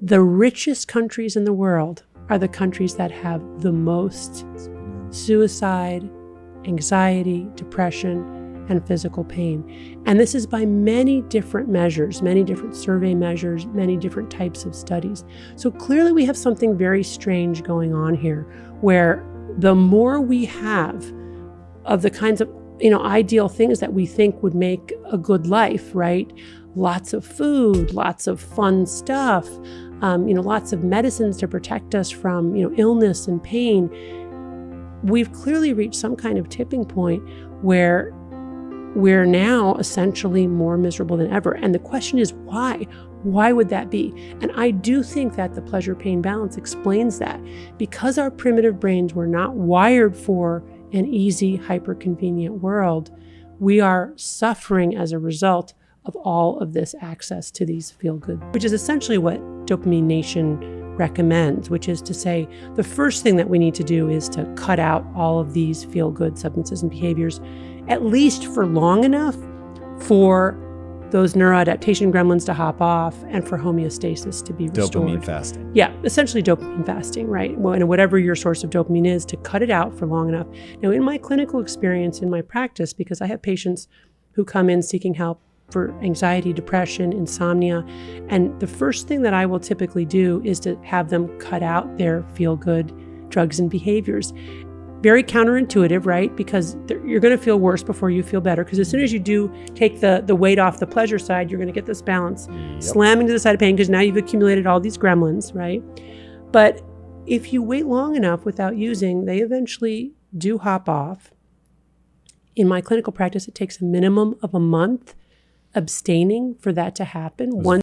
The richest countries in the world are the countries that have the most suicide, anxiety, depression, and physical pain. And this is by many different measures, many different survey measures, many different types of studies. So clearly we have something very strange going on here, where the more we have of the kinds of ideal things that we think would make a good life, right? Lots of food, lots of fun stuff, lots of medicines to protect us from, illness and pain. We've clearly reached some kind of tipping point where we're now essentially more miserable than ever. And the question is why? Why would that be? And I do think that the pleasure-pain balance explains that. Because our primitive brains were not wired for an easy, hyper-convenient world, we are suffering as a result of all of this access to these feel-good, which is essentially what Dopamination recommends, which is to say the first thing that we need to do is to cut out all of these feel-good substances and behaviors, at least for long enough for those neuroadaptation gremlins to hop off and for homeostasis to be restored. Dopamine fasting. Yeah, essentially dopamine fasting, right? And whatever your source of dopamine is, to cut it out for long enough. Now, in my clinical experience, in my practice, because I have patients who come in seeking help for anxiety, depression, insomnia, and the first thing that I will typically do is to have them cut out their feel-good drugs and behaviors. Very counterintuitive, right? Because you're going to feel worse before you feel better. Because as soon as you do take the weight off the pleasure side, you're going to get this balance slamming to the side of pain, because now you've accumulated all these gremlins, right? But if you wait long enough without using, they eventually do hop off. In my clinical practice, it takes a minimum of a month abstaining for that to happen.